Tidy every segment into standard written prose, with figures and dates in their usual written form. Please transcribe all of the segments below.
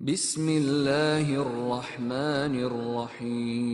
بسم اللہ الرحمن الرحیم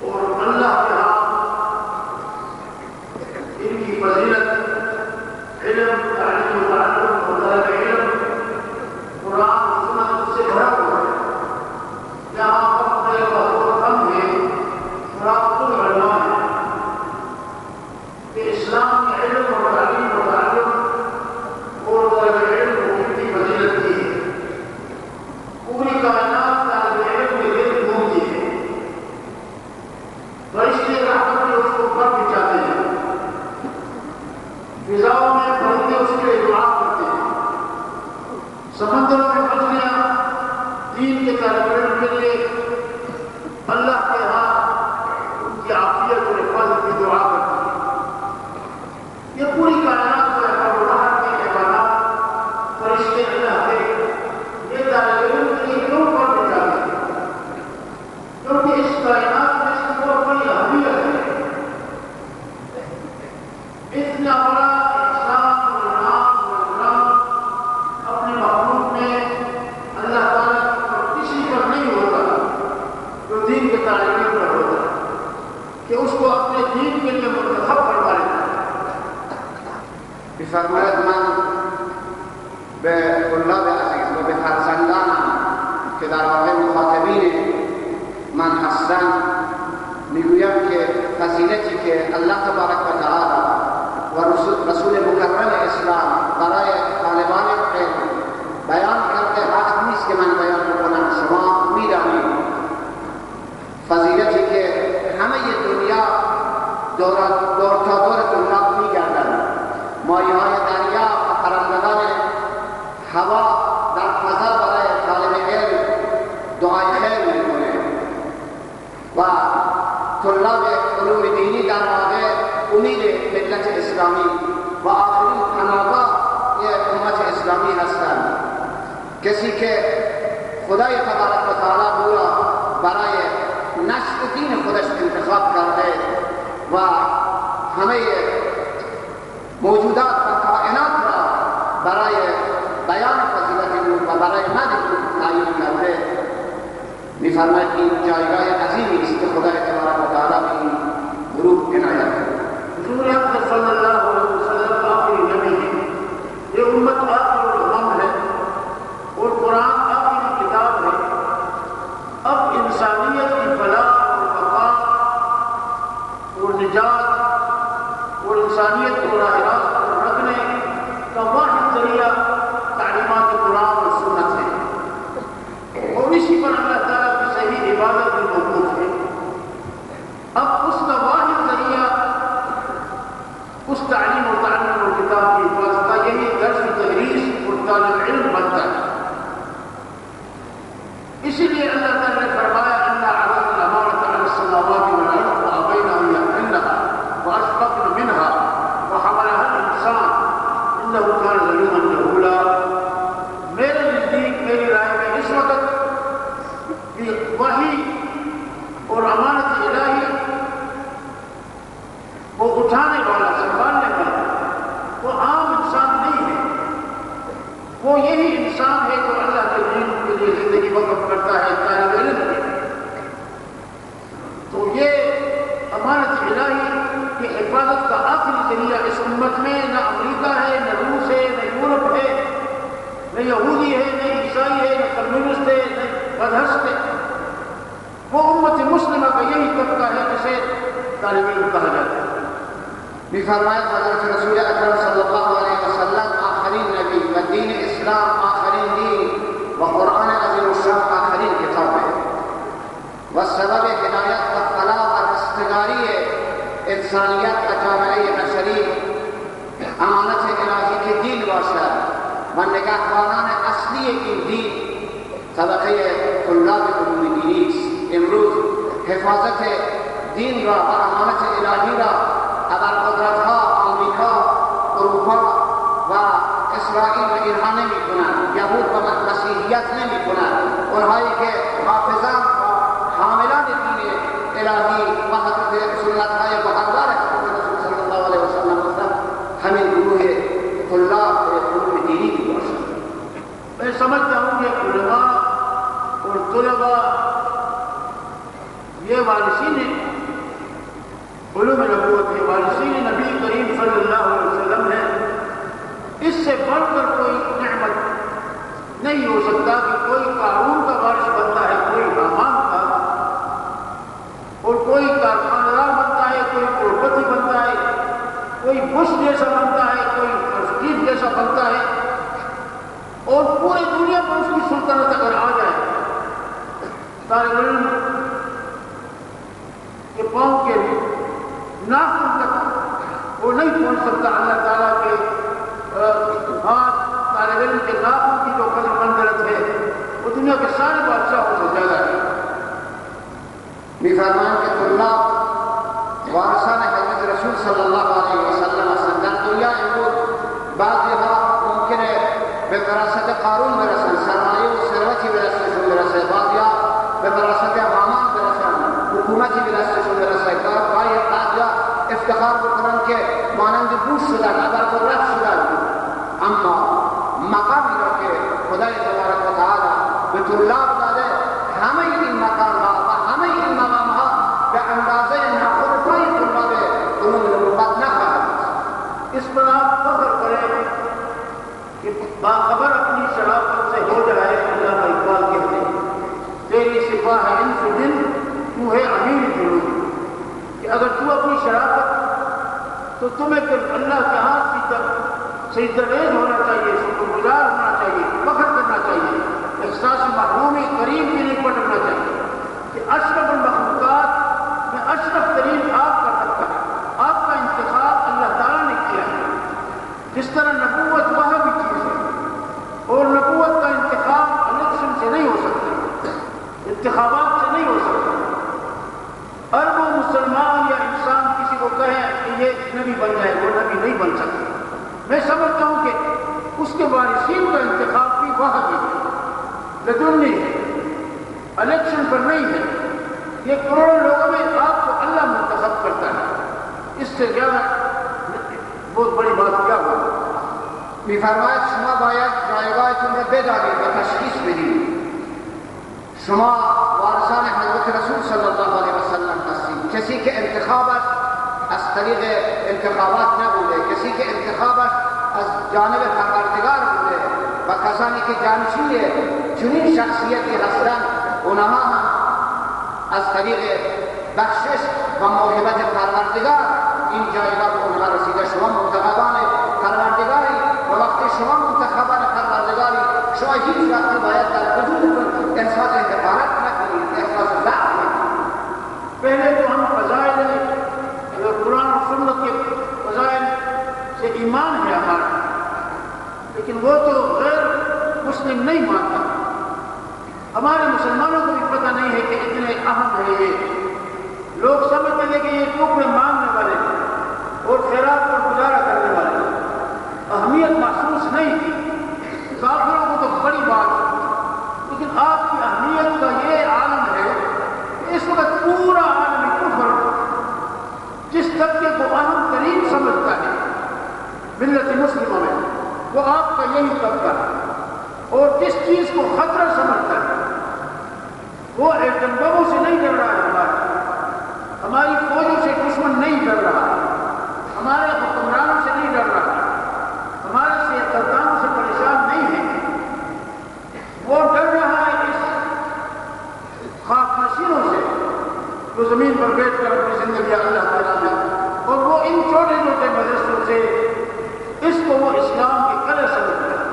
اور اس کے لیے دعا کرتے ہیں. سمندروں میں مچھلیاں دین کے طالب علم کے لیے اللہ کے ہاں ان کی عافیت اور حفاظت کی دعا کرتے ہیں. یہ پوری کائنات کو باہر کے حیوانات فرشتے اللہ کے یہ طالب علم کے لیے کیوں پڑھنے جاتے ہیں؟ کیونکہ اس کائنات میں اس کو بڑی اہمیت ہے. اتنا بڑا احسان اور انعام اور اکرام اپنے مخلوق میں اللہ تعالیٰ پر کسی پر نہیں ہوتا جو دین کے طالب علم پر ہوتا کہ اس کو اپنے دین کے لیے منتخب کروا لیتا ہے. بفرمایت من به طلاب عزیز و به فرزندانم که در واقع مخاطبین من هستند میگویم که فضیلتی که الله تبارک و تعالی و رسول مکرم اسلام برای طالبان علم بیان کرده حق نیست که من بیان بکنم. شما میدانید فضیلتی که همه دنیا دور تا دور طلاب میگردند. ماهی‌های دریا و پرندگان هوا در فضا برای طالب علم دعای خیر میکنه و طلاب علوم دینی در واقع امید ملت اسلامی و آخرین پناهگاه امت اسلامی هستند. کسی که خدای تبارک و تعالی او را برای نشر دین خودش انتخاب کرده و همه موجودات و کائنات را برای بیان فضیلت او و برای مدح او تعیین کرده، می‌فرماید این جایگاه عظیمی است که خدای تبارک و تعالی به این گروه عنایت کرده. حضور اکرم صلی اللہ علیہ وسلم آخری نبی ہے. یہ امت آخر الامم ہے اور قرآن آخری کتاب ہے. اب انسانیت کی فلاح اور بقا اور نجات اور انسانیت کو راہ راست پر رکھنے کا واحد ذریعہ تعلیمات قرآن اور سنت ہے اور اسی پر اللہ تعالیٰ کی صحیح عبادت بھی موقوف ہے. اب اس کا واحد ذریعہ اس تعلیم و تعلم اور کتاب کی حفاظت کا یہی درس و تدریس اور طالب علم بنتا ہے. اسی لیے اللہ تعالیٰ نے فرمایا انا عرضنا الامانة على السماوات والارض وابين ان يحملنها واشفقن منها وحملها الانسان انه كان ظلوما جهولا. میرے نزدیک میری رائے میں اس وقت وحی اور امانت الہی وہ اٹھانے والا سنبھالنے والا وہ عام انسان نہیں ہے. وہ یہی انسان ہے جو اللہ کے دین کے لیے زندگی وقف کرتا ہے طالب علم ہے. تو یہ امانت الہی کی حفاظت کا آخری ذریعہ اس امت میں نہ امریکہ ہے، نہ روس ہے، نہ یورپ ہے، نہ یہودی ہے، نہ عیسائی ہے، نہ کمیونسٹ ہے، نہ بدہست ہے. وہ امت مسلمہ کا یہی طبقہ ہے جسے طالب علم کہا جاتا ہے. می‌فرماید حضرت رسول اکرم صلی اللہ علیہ وسلم آخرین نبی و دین اسلام آخرین دین و قرآن عظیم الشان آخرین کتاب ہے و سبب ہدایت و فلاح و رستگاری انسانیت و جامعه بشری امانت الهی کے دین باشد و نگهبانان اصلی این دین طبقه طلاب علوم دینی است. امروز حفاظت دین را و امانت الهی را ابرقدرت‌ها آمریکا، اروپا و اسرائیل اجرا نمی‌کنند. یهود و مسیحیت نمی‌کنند. اونهایی که حافظان و حاملان دین الهی و سنت‌های مقرر رسول صلی الله علیه وسلم هستند، همین گروه طلاب علوم دینی کی باشد. میں سمجھتا ہوں کہ علماء اور طلباء یہ وارثین علوم نبوت ہے، وارثین نبی کریم صلی اللہ علیہ وسلم ہے. اس سے بڑھ کر کوئی نعمت نہیں ہو سکتا کہ کوئی قارون کا وارث بنتا ہے، کوئی حامان کا، اور کوئی کارخانہ دار بنتا ہے، کوئی کروڑپتی بنتا ہے، کوئی بش جیسا بنتا ہے، کوئی اسٹیو جیسا بنتا ہے، اور پوری دنیا پر اس کی سلطنت اگر آ جائے. طالب علم کے پاؤں کے ناخن تک وہ نہیں پہنچ سکتا اللہ تعالیٰ کے طالب علم کے ناخن کی جو قدر منزلت ہے وہ دنیا کے سارے بادشاہوں سے زیادہ ہے۔ میفرمان کے طلاب وارثان حضرت رسول صلی اللہ علیہ وسلم هستند. در دنیا امروز بعضی ها ممکنه به وراثت قارون برسن، سرمایه و ثروتی به دستشون برسه، بعضی ها به وراثت حامان برسن، حکومتی به دستشون برسه، بعضی ها افتخار بکنن که مانند بوش شدن، ابرقدرت شدن. اما مقامی را که خدای تبارک و تعالی به طلاب داده، همه این مقامها و همه این مقامها به اندازه ناخن پای طلاب علوم نبوت نخواهد. اس پر آپ فخر کریں کہ باخبر اپنی شرافت سے ہو جائے. علامہ اقبال کہتے ہیں تیری سپاہ ہے انس و جن، تو ہے امیر جنون. کہ اگر تو اپنی شرافت تو تمہیں پھر اللہ کے ہاتھ سجدریز ہونا چاہیے، شکر گزار ہونا چاہیے، فخر کرنا چاہیے، احساس محرومی قریب بھی نہیں پٹکنا چاہیے کہ اشرف المخلوقات میں اشرف ترین آپ کا رکھا ہے. آپ کا انتخاب اللہ تعالیٰ نے کیا ہے. جس طرح نبوت وہاں بھی چیز ہے اور نبوت کا انتخاب الیکشن سے نہیں ہو سکتا، انتخابات سے نہیں ہو سکتا. اربوں مسلمان یا انسان کسی کو کہے کہ یہ نبی بن جائے، وہ نبی نہیں بن سکتا. میں سمجھتا ہوں کہ اس کے وارثین کا انتخاب بھی وہاں بھی لدنی ہے، الیکشن پر نہیں ہے. یہ کروڑوں لوگوں میں آپ کو اللہ منتخب کرتا ہے. اس سے زیادہ بہت بڑی بات کیا ہوگا؟ میفرماید شما باید جایگاهتون را بدانید و تشخیص بدید. شما وارثان حضرت رسول صلی الله علیه وسلم هستید. کسی که انتخابش از طریق انتخابات نبوده، کسی که انتخابش از جانب پروردگار بوده و کسانی که جانشین چنین شخصیتی هستند، اونها هم از طریق بخشش و موهبت پروردگار این جایگاه به اونها رسیده. شما منتخبان پروردگاری و وقتی شما منتخبان پروردگاری، شما هیچ وقتی باید در وجودتون احساس حقارت نکنید، احساس ضعف نکنید. پہلے تو ہم فضائل قرآن و سنت کے فضائل سے ایمان ہے ہمارا، لیکن وہ تو غیر مسلم نہیں مانتا. ہمارے مسلمانوں کو بھی پتہ نہیں ہے کہ اتنے اہم ہے. یہ لوگ سمجھتے ہیں کہ یہ ٹکڑے مانگنے والے اور خیرات پر گزارا کرنے والے. اہمیت محسوس نہیں کی. کافروں کو تو بڑی بات ہے، لیکن آپ کی اہمیت کا یہ عالم ہے کہ اس وقت پورا عالم کفر جس طبقے کو اہم ترین سمجھتا ہے ملت مسلمہ میں، وہ آپ کا یہی طبقہ ہے. اور جس چیز کو خطرہ سمجھتا ہے وہ ایٹم بموں سے نہیں ڈر رہا ہے، ہماری فوجوں سے دشمن نہیں ڈر رہا، ہمارے حکمرانوں سے نہیں ڈر رہا، ہمارے سیاستدانوں سے پریشان نہیں ہے. وہ ڈر رہا ہے اس خاک نشینوں سے جو زمین پر بیٹھ کر اپنی زندگی اللہ تعالیٰ میں، اور وہ ان چھوٹے چھوٹے مدرسوں سے اس کو وہ اسلام کی قلعہ سمجھتا ہے.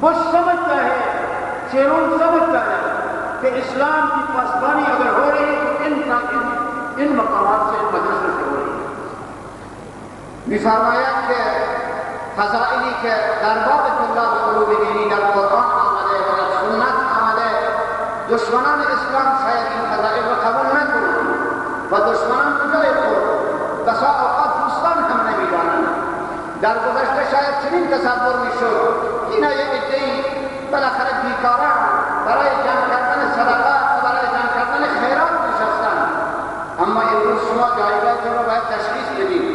بش سمجھتا ہے، شیرون سمجھتا ہے کہ اسلام کی پاسبانی اگر ہو رہی ہے تو ان مقامات سے، ان مدرسوں سے ہو رہی ہے. میفرماید که فضائلی که در باب طلاب علوم دینی در قرآن آمده و در سنت آمده، دشمنان اسلام شاید این فضائل را قبول نکنند و دشمنان کجای خود بسا اوقات دوستان هم نمیدانند. در گذشته شاید چنین تصور میشد اینا یک عده‌ای بالاخره بیکاران برای جمع کردن صدقات و برای جمع کردن خیرات نشستند. اما امروز شما جایگاهتون را باید تشخیص بدید.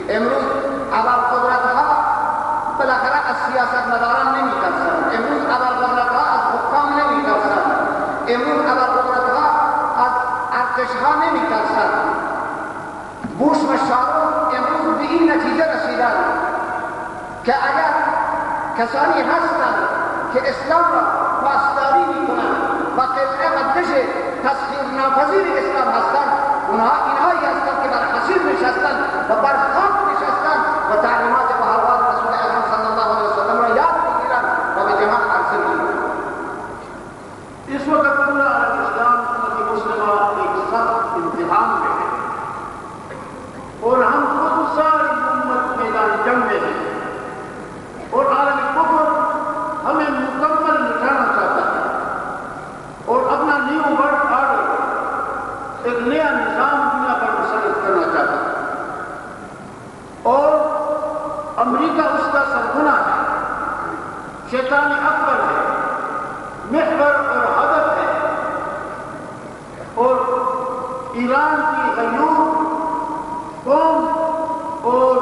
امروز ابرقدرت‌ها بالاخره از سیاستمداران نمی‌ترسند. امروز ابرقدرت‌ها از حکام نمی‌ترسند. امروز ابرقدرت‌ها از ارتش‌ها نمی‌ترسند. بوش و شارون امروز به این نتیجه رسیدند که اگر کسانی هستند که اسلام را پاسداری می‌کنند و قطعه و دش تسخیر ناپذیر اسلام هستند، اینهایی هستند که بر حصیر نشستند و بر خاک نشستند و تعلیمات و احوال رسول اکرم صلی الله علیه وسلم را یاد می‌گیرند و به جهان عرضه می‌کنند. اس وقت پورا عالم اسلام امت مسلمہ ایک سخت امتحان میں ہے اور ہم خود ساری امت میدان جنگ میں ہیں. نظام دنیا پر مسلط کرنا چاہتا ہے اور امریکہ اس کا سرغنہ ہے، شیطان اکبر ہے، محور اور ہدف ہے، اور ایران کی غیور قوم اور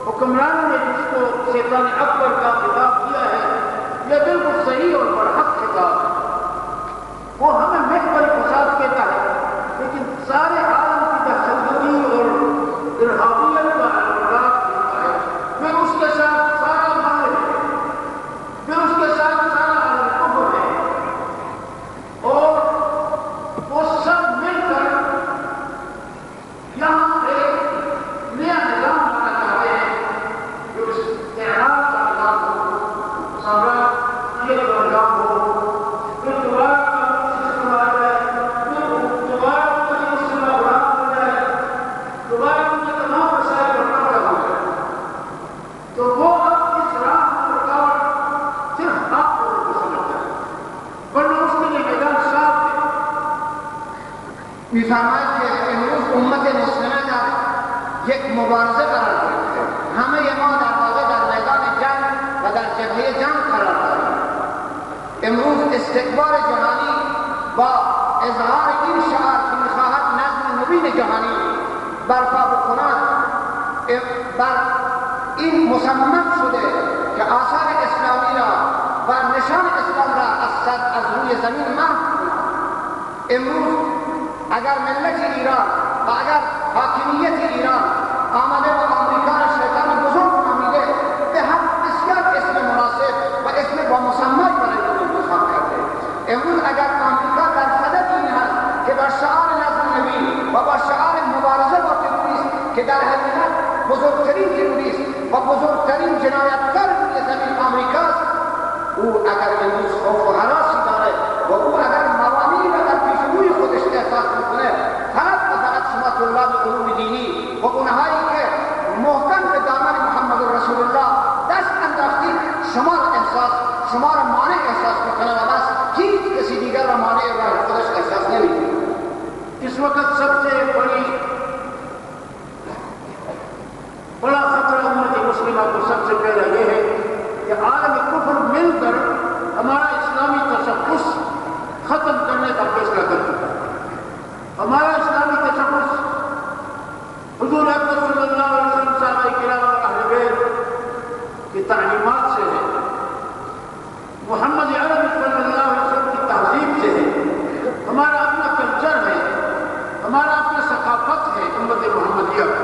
حکمرانوں نے جس کو شیطان اکبر کا خطاب کیا ہے، یہ بالکل صحیح اور برحق خطاب ہے۔ وہ ہمیں محور فساد کہتا ہے، لیکن سارے عالم کی دہشتگردی اور ارہابیت کا الزام دیتا ہے، پھر اس کے ساتھ سارا مال ہے، پھر اس کے ساتھ سارا الکفر ہے، اور وہ سب مل کر یہاں ایک نیا نظام لانا چاہتے ہیں جو استعمار کا نظام ہو، سامراجیت کا نظام ہو، پھر دوبارہ فرمایا کہ امروز امت مسلمہ کا یک مبارزہ قرار دیتے ہیں، ہمیں یہ مواد آبادی در میدان جنگ و در جبهه جنگ قرار داریم۔ امروز استکبار جهانی با اظهار این شعار که میخواهد نظم نوین جهانی برپا بکند بر این مصمم شده که آثار اسلامی را و نشان اسلام را از روی زمین محو کند۔ امروز اگر ملت ایران و اگر حاکمیت ایران آمده و آمریکا را شیطان بزرگ نامیده، به هر بسیار اسم مناسب و اسم با مسمای برای این انتخاب کرده۔ امروز اگر آمریکا در صدد این هست که با شعار نظم نوین و با شعار مبارزه با تروریسم که در حقیقت بزرگترین تروریست و بزرگترین جنایتکار روی زمین آمریکاست، او اگر امروز خوف و هراسی داره و او اگر موانعی را در پیش روی خودش احساس میکنه، فقط و فقط شما طلاب علوم دینی و اونهایی که محکم به دامن محمد رسول الله دست انداختید، شما را مانع احساس میکنه و بس هیچ کسی دیگر را مانع راه خودش احساس نمیکنه۔ اس وقت سب سے بڑا خطرہ امت مسلمہ کو سب سے پہلا یہ ہے کہ عالم کفر مل کر ہمارا اسلامی تشخص ختم کرنے کا فیصلہ کر چکا ہے۔ ہمارا اسلامی تشخص حضور اکرم صلی اللہ علیہ وسلم صحابہ کرام اور اہل بیت کی تعلیمات سے ہے، محمد عربی صلی اللہ علیہ وسلم کی تہذیب سے ہے، ہمارا اپنا کلچر ہے، ہمارا اپنا ثقافت ہے امت محمدیہ کا،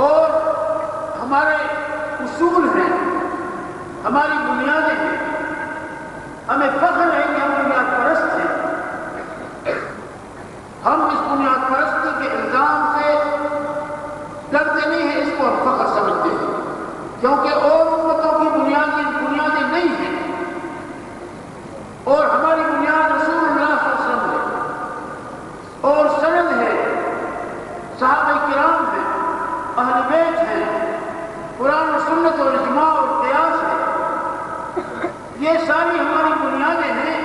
اور ہمارے اصول ہیں، ہماری بنیادیں ہیں۔ ہمیں فخر ہے کہ ہم بنیاد پرست ہیں۔ ہم اس بنیاد پرستی کے الزام سے ڈرتے نہیں ہیں، اس کو ہم فخر سمجھتے ہیں، کیونکہ اور امتوں کی بنیادیں نہیں ہیں، اور ہماری بنیاد رسول اللہ صلی اللہ علیہ وسلم ہے، اور سند ہے، صحابہ کرام ہیں، اہل بیت ہیں، قرآن و سنت اور اجماع اور قیاس ہے۔ یہ ساری ہماری بنیادیں ہیں،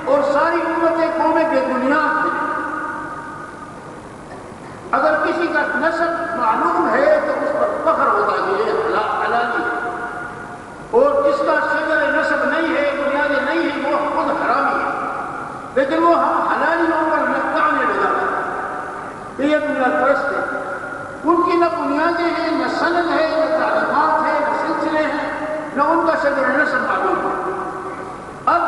اور ساری امتیں قومیں بے بنیاد ہیں۔ اگر کسی کا نسب معلوم ہے تو اس پر فخر ہوتا ہے کہ یہ حلالی ہے، اور جس کا شجر نسب نہیں ہے، بنیادیں نہیں ہیں، وہ خود حرامی ہے، لیکن وہ ہم حلالیوں پر لٹکانے لگاتے ہیں کہ یہ بنیاد پرست ہے۔ ان کی نہ بنیادیں ہیں، نہ سند ہے، نہ تعلیمات ہے، نہ سلسلے ہیں، نہ ان کا شجر نسب معلوم ہے۔ اب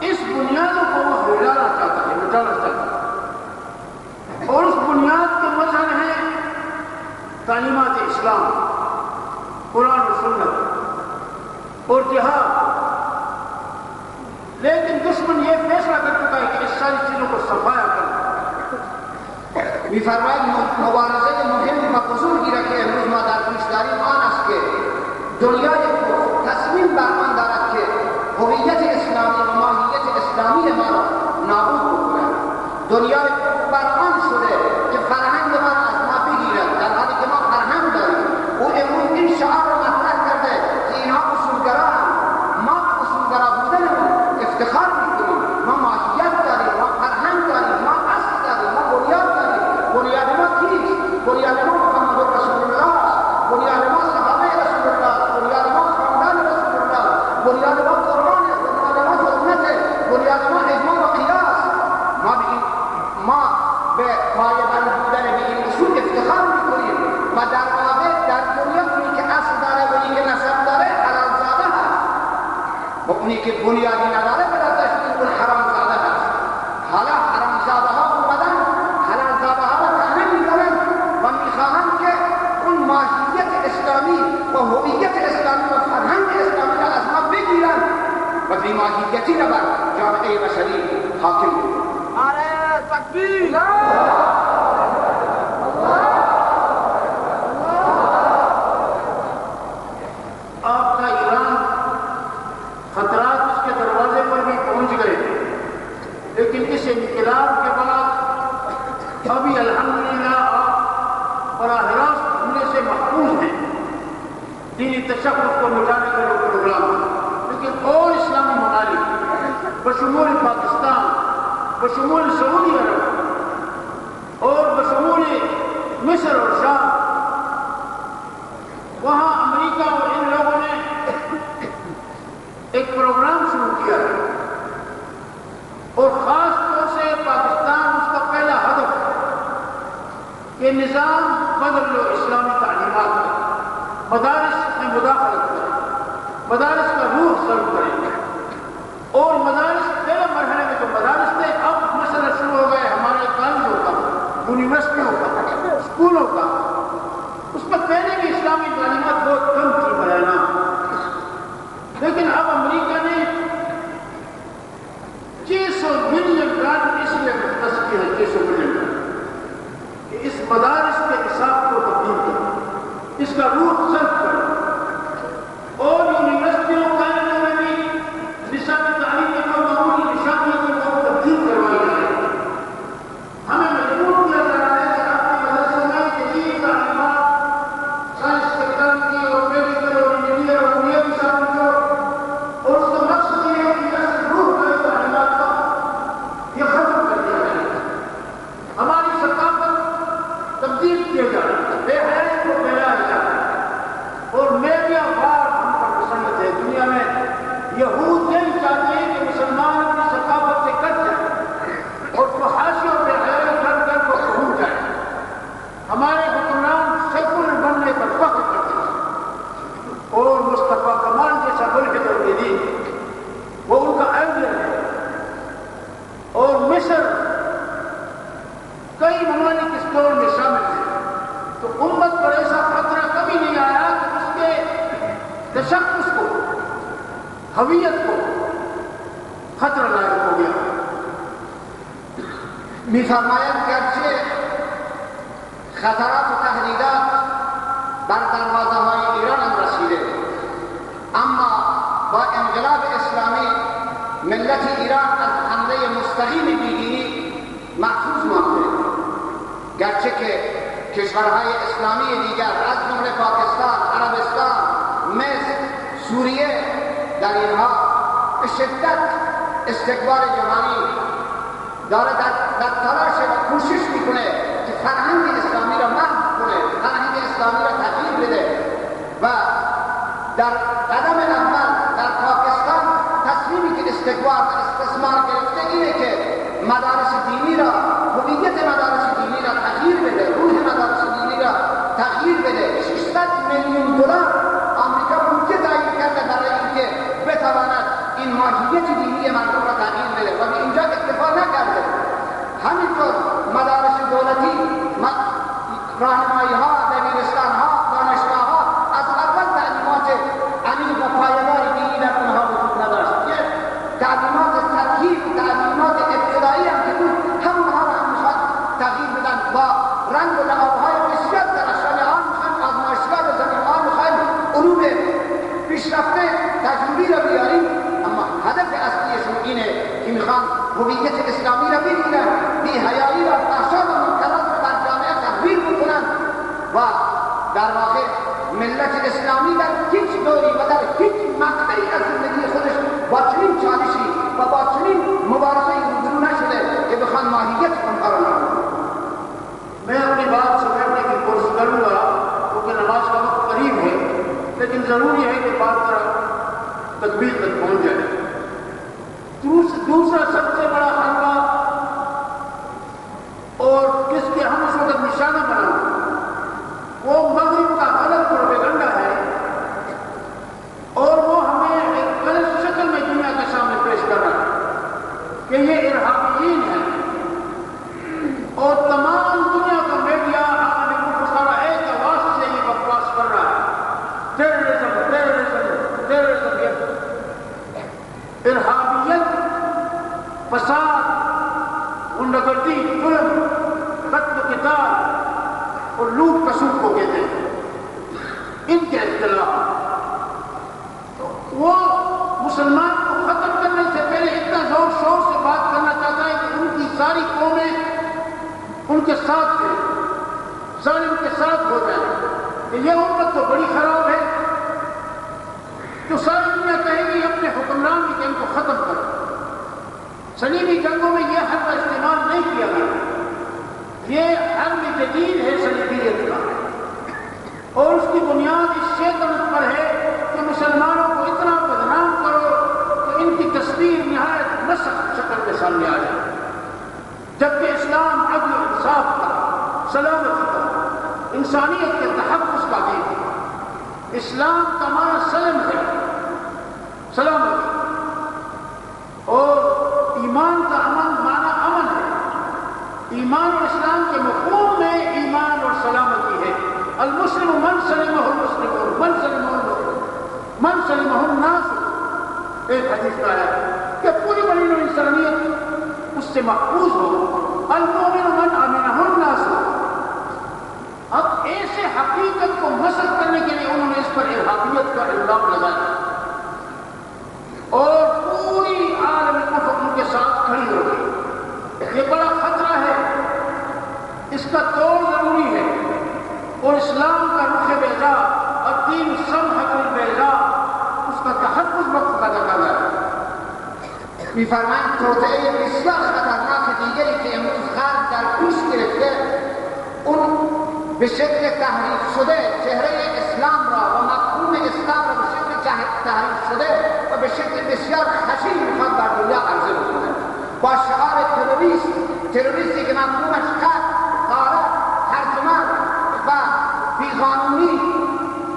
اس بنیادوں کو وہ ہلانا چاہتا ہے، مٹانا چاہتا ہے، اور اس بنیاد کے مظہر ہیں تعلیمات اسلام، قرآن و سنت اور جہاد۔ لیکن دشمن یہ فیصلہ کر چکا ہے کہ اس ساری چیزوں کو صفایا کرنا۔ می‌فرماید مبارزه مهم و بزرگی را که امروز ما در پیش داریم آن است که دنیای تصمیم بر آن دارد که هویت اسلامی و ماهیت اسلامی ما را نابود بکند۔ دنیای بر آن شده که فرهنگ ما را از ما بگیرد، در حالی که ما فرهنگ داریم۔ او امروز این شعار را مطرح کرده که اینها اصولگران، ما اصولگرا بودنمون افتخار میکنیم، ما ماهیت داریم، ما فرهنگ داریم، ما اصل داریم، ما بنیاد ما محمد رسول الله است، بنیاد ما صحابه رسول الله است، بنیاد ما خاندان رسول الله است، بنیاد ما قرآن است، بنیاد ما سنت است، بنیاد ما اجماع و قیاس. ما به پایبند بودن به این اصول افتخار میکنیم و در واقع در دنیا اونی که اصل داره و اونی که نسب داره حلال زاده هست و اونی که بنیادی نداره به نظرش اون حرام زاده هست. حالا حرام زاده ها اومدن حلال زاده ها را تنه میزنن و میخواهند که اون ماهیت اسلامی و هویت اسلامی و فرهنگ اسلامی را از ما بگیرن و بی ماهیتی را بر جامعه بشری حاکم کنند. تکبیر آپ کا ایران خطرات اس کے دروازے پر بھی پہنچ گئے، لیکن اس انقلاب کے بعد ابھی الحمدللہ آپ براہ راست حملے سے محفوظ ہیں. دینی تشخص کو مٹانے کا جو پروگرام ہے، لیکن اور اسلامی ممالک بشمول پاکستان، بشمول سعودی عرب اور بشمول مصر اور شام، وہاں امریکہ اور ان لوگوں نے ایک پروگرام شروع کیا ہے اور خاص طور سے پاکستان اس کا پہلا ہدف ہے کہ نظام بدل لو اسلامی تعلیمات کا، مدارس میں مداخلت کریں، مدارس کا روح سرو کریں اور مدارس پہلے مرحلے میں جو مدارس تھے اب مسئلہ شروع ہو گئے ہمارے کالجوں کا، یونیورسٹیوں کا، اسکولوں کا. اس میں پہلے بھی اسلامی تعلیمات بہت کم تھی بیانہ، لیکن اب امریکہ نے 600 ملین ڈالر اس لیے مختص کیا ہے، 600 ملین ڈالر کہ اس مدارس کے حساب کو تبدیل کریں، اس کا روح صرف کریں اور یونیورسٹیوں کالجوں میں بھی نصابی تعلیم کے جو معمولی نشانیوں کو تبدیل کروائی جائے. ہمیں مجبور کیا جا رہا ہے کہ آپ کے مدرسے میں جدید تعلیمات سائنس ٹیکنالوجی اور میڈیکل اور انجینئر اور نیب شامل کرو اور اس کا مقصد یہ ہے کہ اصل روح کا تعلیمات کا یہ ختم کر دیا جائے، ہماری ثقافت تبدیل کیا جائے، بے حیائی کو پھیلایا جائے. اور میڈیا وار ہم پر مسلط ہے. دنیا میں یہود یہی چاہتے ہیں کہ مسلمان اپنی ثقافت سے کٹ جائے اور فحاشی اور بے حیائی کر کر کو پہنچ جائے. ہمارے حکمران سیکولر بننے پر فخر کرتے ہیں اور مصطفیٰ کمال جیسا ملک توحیدی وہ ان کا ایڈیل ہے. اور مصر کئی ممالک اس دور میں شامل ہیں، تو امت پر ایسا خطرہ کبھی نہیں آیا کہ اس کے تشخص کو، ہویت کو خطرہ لاحق ہو گیا. می‌فرمایند گرچه خطرات و تهدیدات بر دروازه‌های ایران هم رسیده، اما با انقلاب اسلامی ملت ایران از حمله مستقیم بیدینی محفوظ مانده. گرچه که کشورهای اسلامی دیگر از جمله پاکستان، عربستان، مصر، سوریه در اینها به شدت استکبار جهانی داره در تلاش و کوشش میکنه که فرهنگ اسلامی را محو کنه، فرهنگ اسلامی را تغییر بده و در قدم اول در پاکستان تصمیمی که استکبار و استثمار گرفته اینه که مدارس دینی را، هویت مدارس دینی را تغییر بده، روح مدارس دینی را تغییر بده. 600 میلیون دلار آمریکا بودجه تعیین کرده برای اینکه بتواند این ماهیت دینی مردم را تغییر بده و به اینجا اکتفا نکرده. همینطور مدارس دولتی، راهنمایی ها، دبیرستان ها، دانشگاه ها از اول تعلیمات عمیق و پایدار دینی در اونها وجود نداشت. یه تعلیمات ترکیب، تعلیمات ابتدایی هم که بود همونها را هم میخواد تغییر بدن با رنگ و لعابهای بسیار درخشان. آن میخوایم آزمایشگاه بزنیم، آن میخوایم علوم پیشرفته تجربی را بیاریم، اما هدف اصلیشون اینه که میخوان هویت اسلامی را بگیرن، بی حیایی را، فحشا و منکرات را در جامعه تحویل بکنن و در واقع ملت اسلامی در هیچ دوری و در هیچ مقطعی از زندگی خودش با چنین چالشی و با چنین مبارزه‌ای روبرو نشده که بخوان ماهیت آنها را نابود کنند. میں اپنی بات سمیٹنے کی ضروری ہے کہ بات طرح تکبیر تک پہنچ جائے۔ دوسرا سب سے بڑا حلقہ اور جس کے ہم اس وقت نشانہ بنا وہ مغرب کا غلط پروپیگنڈا ہے، اور وہ ہمیں ایک غلط شکل میں دنیا کے سامنے پیش کر رہا ہے کہ یہ ارہابیین ہیں، اور تمام دنیا کا میڈیا سارا ایک آواز سے یہ بکواس کر رہا ہے، ٹیررزم ٹیررزم ٹیررزم، ارہابیت، فساد، غنڈہ-گردی، ظلم، قتل و قتال اور لوٹ کسوٹ کو کہتے ہیں ان کے اصطلاح۔ تو وہ مسلمان کو ختم کرنے سے پہلے اتنا زور شور سے بات کرنا چاہتا ہے کہ ان کی ساری قومیں ان کے ساتھ ہیں، ظالم کے ساتھ ہو جائے کہ یہ امت تو بڑی خراب ہے، تو ساری دنیا کہے گی اپنے حکمران کی جنگ کو ختم کرو۔ صلیبی جنگوں میں یہ حرف استعمال نہیں کیا گیا، یہ حرف جدید ہے صلیبیت کا، اور اس کی بنیاد اس شیطنت پر ہے کہ مسلمانوں کو اتنا بدنام کرو کہ ان کی تصویر نہایت مسخ شکل کے سامنے آ جائے، جبکہ اسلام عدل و انصاف کا، سلامتی کا، انسانیت کے تحفظ کا دین ہے۔ اسلام کا معنی سلم ہے، سلامتی، اور ایمان کا معنی امن ہے۔ ایمان اور اسلام کے مفہوم میں ایمان اور سلامتی ہے۔ المسلم من سلمہ المسلمون من سلمہ الناس، ایک حدیث کا ہے کہ پوری بنی نوع انسانیت اس سے محفوظ ہو۔ المؤمن من امنہ الناس۔ اب ایسے حقیقت کو مسخ کرنے کے لیے انہوں نے اس پر ارہابیت کا الزام لگایا، اور پوری عالم کفر ان کے ساتھ کھڑی ہو گئی۔ یہ بڑا خطرہ ہے، اس کا توڑ ضروری ہے، اور اسلام کا رخ بیضا، الدین سمحۃ البیضا، اس کا تحفظ وقت کا تقاضا ہے۔ می‌فرمایند توطئه بسیار خطرناک دیگری که امروز غرب در پیش گرفته، اون به شکل تحریف شده چهره اسلام را و مفهوم اسلام را به شکل تحریف شده و به شکل بسیار خشن میخواد بر دنیا عرضه بکنه، با شعار تروریستی که مفهومش قتل، غارت، ترجمه و بیقانونی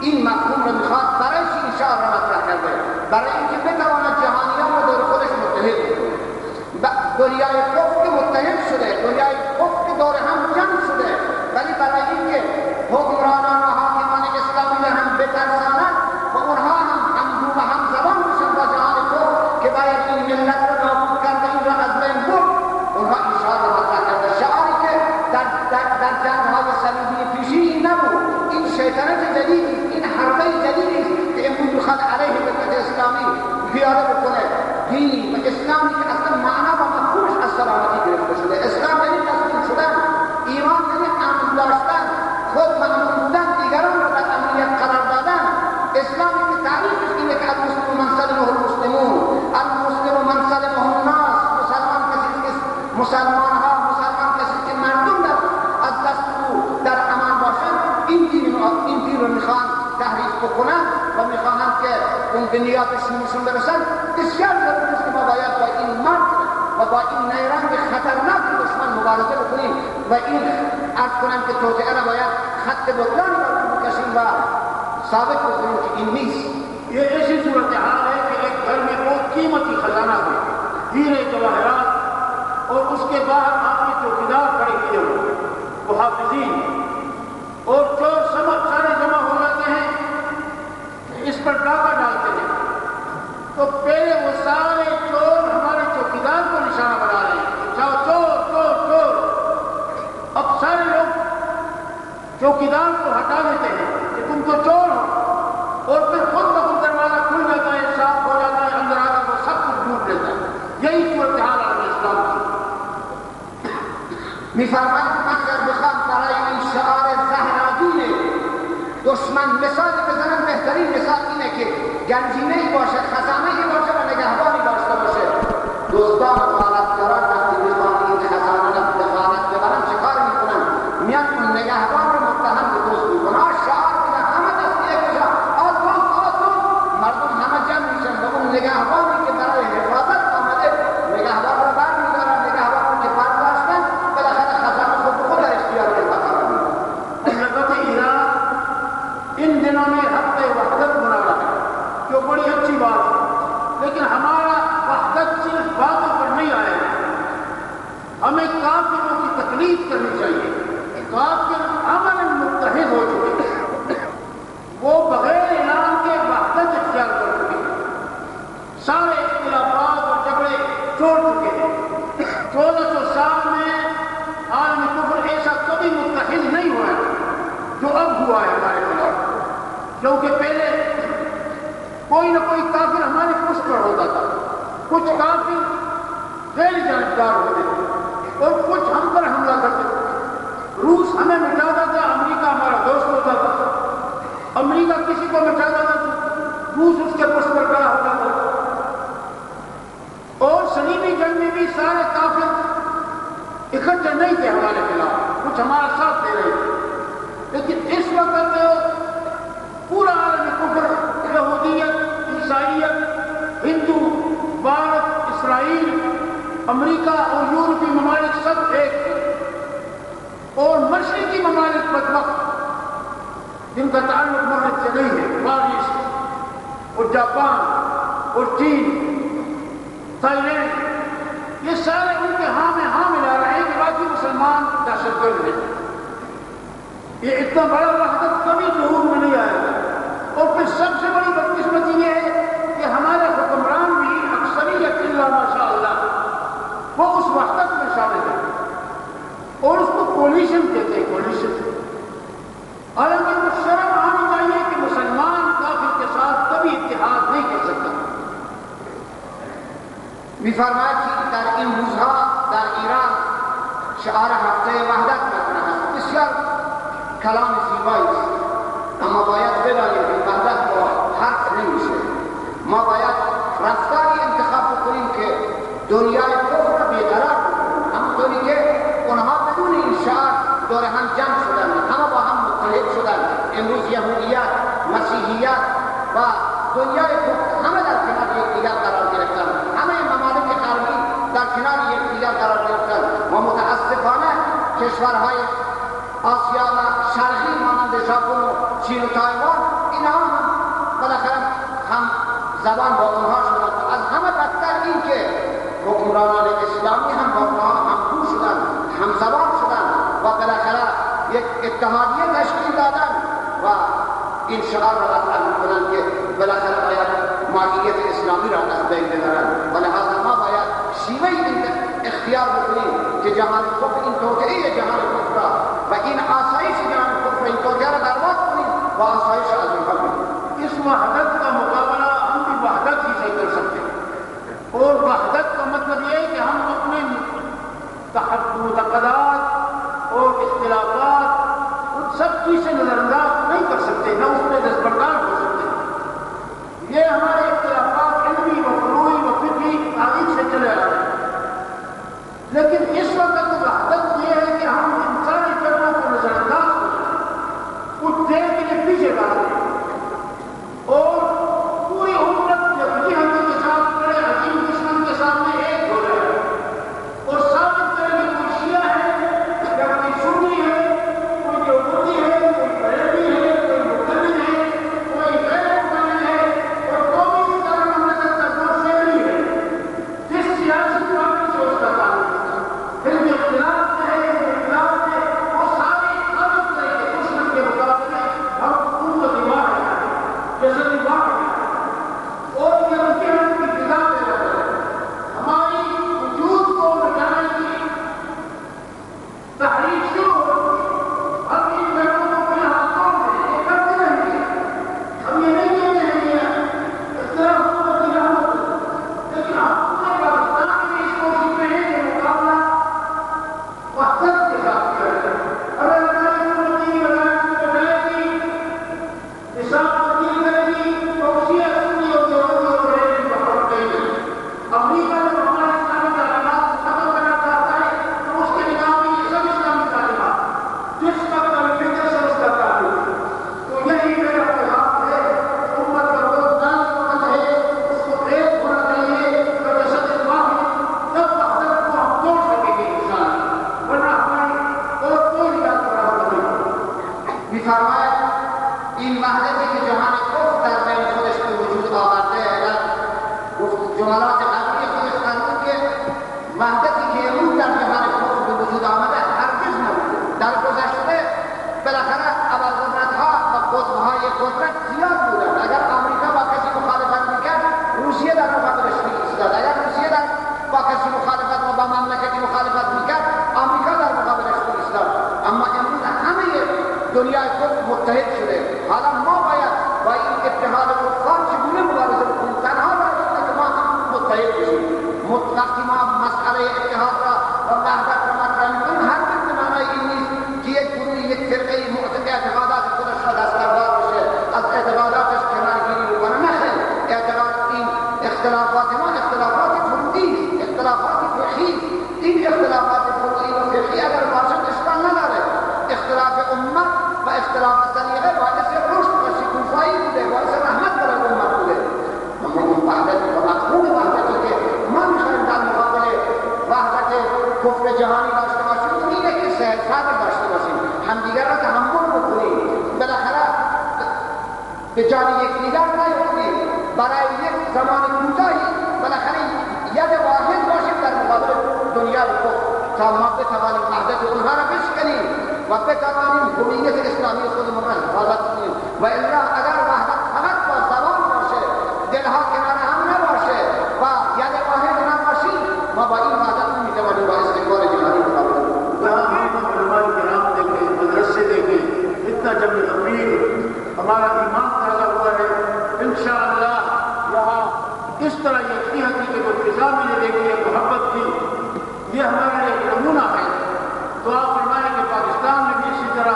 این مفهوم را میخواد برایش این شعار را مطرح کرده، برای اینکه بتواند جهانیان را دور خودش متحد کنه. دنیای کفر متحد شده، دنیای کفر دور هم جمع شده، ولی برای اینکه حکمرانان و حاکمان اسلامی را هم بترساند و اونها هم همگو و همزبان بشن با جهان کفر که باید این ملت را نابود کرد و این را از بین برد، اونها این شعار را مطرح کرده، شعاری که در جنگ‌های صلیبی پیشی این نبود. این شیطنت جدیدی، این حربه جدیدی که امروز میخواد علیه ملت اسلامی پیاده بکنه، دینی و اسلامی که اصلا معنا و مفهومش از سلامتی گرفته شده. اسلام یعنی تسلیم شدن، ایمان یعنی امن داشتن، خود مأمون بودن، دیگران را در امنیت قرار دادن. اسلامی که تعریفش اینه که المسلم من سلمه المسلمون، المسلم من سلمه الناس، مسلمان کسی که مردم از دست او در امان باشند. این دین رو میخوان تحریف بکنن و میخواهند که اون به نیاتشون برسن. بسیار ضروری است که ما باید با این مرد و با این نیرنگ خطرناک دشمن مبارزه بکنیم و این عرض کنم که توطئه را باید خط بطلانی بر بکشیم و ثابت بکنیم که این نیست. یہ ایسی صورتحال ہے کہ ایک گھر میں بہت قیمتی خزانہ ہے، ہیرے جواہرات، اور اس کے باہر آپ کے چوکیدار کھڑے کیے ہوئے، محافظین، اور چور سارے جمع ہو جاتے ہیں، اس پر ڈاکہ ڈالتے ہیں، تو پہلے وہ سارے چور ہمارے چوکیدار کو نشانہ بنا رہے ہیں، چور چور چور۔ اب سارے لوگ چوکیدار کو ہٹا دیتے ہیں کہ تم تو چور ہو، اور پھر خود بخود دروازہ کھل جاتا ہے، صاف ہو جاتا ہے، اندر آ کر وہ سب کچھ ڈوب لیتا ہے۔ یہی صورتحال علیہ اسلام کی۔ می‌فرمایند اگر بخوام برای این شعار زهرآگین دشمن مثالی بزنم، بهترین مثال اینه که گنجینه‌ای باشه، خزانه‌ای باشه و نگهبانی داشته باشه. دزدان و غارتگران وقتی میخوان این خزانه را به غارت ببرن چه کار میکنن؟ میان اون نگهبان رو متهم به دزد میکنن، شعار میدن همه دست یک جا، دزد لیکن ہمارا وحدت صرف باتوں پر نہیں آئے گا، ہمیں کافروں کی تکلیف کرنی چاہیے۔ کافر عملاً متحد ہو چکے ہیں، وہ بغیر اعلان کے وحدت اختیار کر چکے ہیں، سارے اختلافات اور جھگڑے چھوڑ چکے ہیں۔ 1400 سال میں عالمی کفر ایسا کبھی متحد نہیں ہوا ہے جو اب ہوا ہے ہمارے خلاف، کیونکہ پہلے کوئی نہ کوئی کافر ہمارے پشت پر ہوتا تھا، کچھ کافر غیر جانبدار ہوتے تھے اور کچھ ہم پر حملہ کرتے تھے۔ روس ہمیں مٹاتا تھا، امریکہ ہمارا دوست ہوتا تھا، امریکہ کسی کو مٹاتا تھا، روس اس کے پشت پر کھڑا ہوتا تھا۔ اور صلیبی جنگ میں بھی سارے کافر اکٹھے نہیں تھے ہمارے خلاف، کچھ ہمارا ساتھ دے رہے تھے، لیکن اس وقت پورا عالم کفر، یہودیت، عیسائیت، ہندو، بھارت، اسرائیل، امریکہ اور یورپی ممالک سب ایک تھے، اور مشرقی ممالک بدبخت جن کا تعلق مغرب سے نہیں ہے، فارس اور جاپان اور چین، تھائی لینڈ، یہ سارے ان کے ہاں میں ہاں ملا رہے ہیں کہ باقی مسلمان دہشت گرد ہیں۔ یہ اتنا بڑا وحدت کبھی ظہور میں نہیں آیا تھا۔ اور پھر سب سے بڑی بدقسمتی یہ ہے کہ ہمارے حکمران بھی اکثریت الا ماشاء اللہ وہ اس وحدت میں شامل ہے، اور اس کو کولیشن کہتے ہیں، کولیشن۔ حالانکہ وہ شرم آنی چاہیے کہ مسلمان کافر کے ساتھ کبھی اتحاد نہیں کر سکتا۔ می‌فرماید که در این روزها در ایران شعار هفته وحدت مطرح است. بسیار کلام زیبایی است، اما باید بدانیم که وحدت با حرف نمیشه. ما باید رفتاری انتخاب بکنیم که دنیای کفر را بیقرار بکنیم، همونطوری که اونها بدون این شعار دور هم جمع شدن، همه با هم متحد شدن. امروز یهودیت، مسیحیت و دنیای کفر همه در کنار یکدیگر قرار گرفتن، همه ممالک غربی در کنار یکدیگر قرار گرفتن و متاسفانه کشورهای آسیا و شرقی مانند ژاپن و چین و تایوان اینها هم بالاخره هم زبان با اونها شدن. از همه بدتر این که حکمرانان اسلامی هم با اونها همگو شدن، همزبان شدن و بالاخره یک اتحادیه تشکیل دادن و این شعار را مطرح میکنند که بالاخره باید ماهیت اسلامی را از بین ببرند و لحاظا ما باید شیوه اختیار بکنیم که جهان کفر، این توطئه جهان کفر را و این آسایش جهان کفر، این توطئه را برباد کنیم و آسایش را از اینها کنیم. اس وحدت کا مقابلہ ہم بھی وحدت ہی سے کر سکتے ہیں، اور وحدت کا مطلب یہ ہے کہ ہم اپنے معتقدات اور اختلافات ان سب چیزیں نظر انداز نہیں کر سکتے، نہ اس میں دستبردار ہو سکتے۔ یہ ہمارے اختلافات علمی و فروعی و فقہی تاریخ سے چلے آ رہے ہیں، لیکن اس وقت وحدت یہ ہے کہ ہم ان ساری جگہوں کو نظر انداز کریں، کچھ دیر کے لیے پیچھے ڈال دیں اور پوری امت یکجہتی کے ساتھ بڑے عظیم دشمن کے سامنے ایک ہو جائے اور ثابت کریں کہ کوئی شیعہ ہے یا کوئی سنی ہے، کوئی یہودی ہے، کوئی بریلوی ہے، کوئی مقتدی ہے، کوئی غیر مقتدی ہے، اور قومی ادارہ مملکت کا جو شہری ہے، جس سیاسی پارٹی سے اس کا تعلق ہے، پھر بھی اختلاف ہے، اختلاف ہے، وہ ساری ثابت کریں کہ دشمن کے مقابلے ہم قوت دیوار ہیں، جیسے دیوار ہیں، اور یہ ان کی فضا پیدا کرے، ہماری وجود کو مٹانے کی تحریک شروع ہو۔ ہم ان لوگوں کو اپنے ہاتھوں میں یہ کرتے رہیں گے، ہم یہ نہیں کہتے ہیں کہ اختلاف حکومت کی رحمت ہے، لیکن ہم پورے پاکستان میں اس کوشش میں ہیں کہ مقابلہ وحدت کے ساتھ کیا جائے۔ اگر ہماری حکومت کی وزارت کو بجائے گی، نصاب تبدیل کرے گی، تو شیعہ سنی اور یہودی اور بریلوی کا فرق نہیں ہے۔ امریکہ جب ہمارے اسلامی تعلیمات کو ختم کرنا چاہتا ہے تو اس کے نظام میں یہ سب اسلامی تعلیمات جس وقت الفکر سے اس کا تعلق ہے، تو یہی میرا پیغام ہے، امت کا روزگار وقت ہے، اس کو ایک ہونا چاہیے، جسد واحد، جب وحدت کو ہم توڑ سکیں گے انشاءاللہ، ورنہ ہماری اور کوئی بات برابر نہیں ہوگی۔ می‌فرماید این وحدتی که جهان کفر در بین خودش به وجود آورده، گفت احتمالات قبلی خودش فرمود که وحدتی که امروز در جهان کفر به وجود آمده هرگز نبود. در گذشته بالاخره ابرقدرت‌ها و قطب‌های قدرت زیاد بودند. اگر آمریکا با کسی مخالفت میکرد روسیه در مقابلش میایستاد، اگر روسیه با کسی مخالفت و با مملکتی مخالفت میکرد آمریکا در مقابلش میایستاد. اما امروز همه دنیای کفر متحد شده. حالا ما باید با این اتحاد کفار چگونه مبارزه بکنیم؟ تنها راه اینه که ما هم متحد بشیم. وقتی ما مسئله اتحاد را و وحدت را مطرح میکنیم هرگز به معنای این نیست که یک گروه یک فرقه اعتقادات خودش را دستبردار بشه، از اعتقاداتش کنارگیری بکنه. نه خیر، اعتقاد این اختلافات ما اختلافات فروعی است، اختلافات فقهی. این اختلافات فروعی و فقهی اگر باشد اشکال نداره. اختلاف امت و اختلاف سلیقه باعث رشد و شکوفایی بوده، باعث رحمت برای امت بوده. اما اون وحدت و مفهوم وحدتی که ما میخوایم در مقابل وحدت کفر جهانی داشته باشیم اون اینه که صبر داشته باشیم، همدیگر را تحمل بکنیم، بالاخره به جان یکدیگر نیفتیم، برای یک زمان کوتاهی بالاخره ید واحد باشیم در مقابل دنیا و کفر تا ما بتوانیم وحدت اونها را بشکنیم و بتوانیم هویت اسلامی خودمون را حفاظت کنیم. و الا اگر وحدت فقط با زبان باشه، دلها کنار هم نباشه و ید واحد نباشیم، ما با این وحدت نمیتوانیم با استقبال جهانی مقابله کنیم. علماء کرام دیکھیں، مدرسے دیکھیں، اتنا جمع تبلیغ ہمارا ایمان تازہ ہوا ہے. انشاءاللہ یہاں اس طرح یکجہتی کے جو فضا میں نے دیکھی ہے محبت کی، یہ ہمارا ایک نمونہ ہے. تو آپ فرمائیں کہ پاکستان میں بھی اسی طرح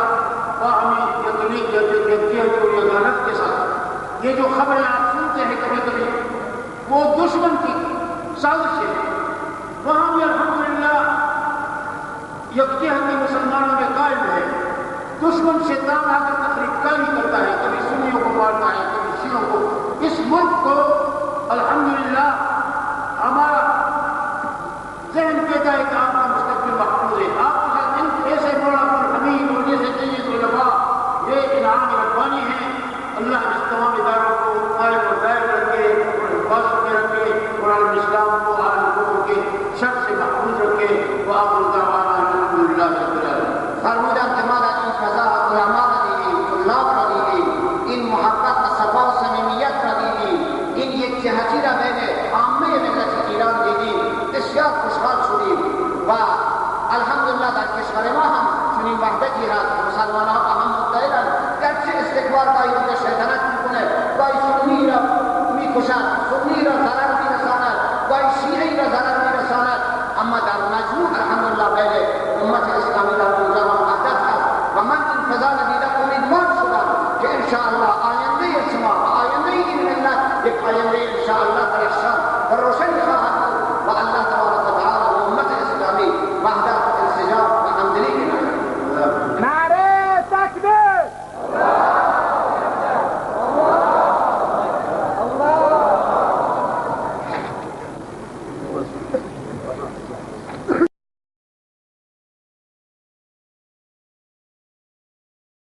باہمی یکجہتی اور یگانت کے ساتھ یہ جو خبریں آپ سنتے ہیں کبھی کبھی وہ دشمن کی سازش ہے. وہاں بھی الحمدللہ یکجہتی مسلمانوں میں قائم ہے. دشمن شیطان آ کر تقریب کاری کرتا ہے، کبھی سنیوں کو مارتا ہے، کبھی شیعوں کو. اس ملک کو الحمدللہ ہمارا ذہن کہتا ہے کہ آپ کا مستقبل محفوظ ہے. آپ کے ساتھ ایسے مولا پر حمید اور جیسے سید علماء یہ انعام ربانی ہے. اللہ اس تمام اداروں کو قائم و دائم رکھے، اور حفاظت میں رکھے، اور عالم اسلام کو عالم کفر کے شر سے محفوظ رکھے. وآخر دعوانا الحمدللہ رب العالمین. فرمودند که ما در این فضا علما را دیدیم، طلاب را دیدیم، این محبت و صفا و صمیمیت را دیدیم، این یکجهتی را بین عامه ملت ایران دیدیم، بسیار خوشحال شدیم. و الحمدلله در کشور ما هم چنین وحدتی هست، مسلمانان با هم متحدند. گرچه استکبار گاهی دیگر شیطنت میکنه، گاهی سنی را میکشد، سنی را ضرر میرساند، گاهی شیعی را ضرر میرساند، اما در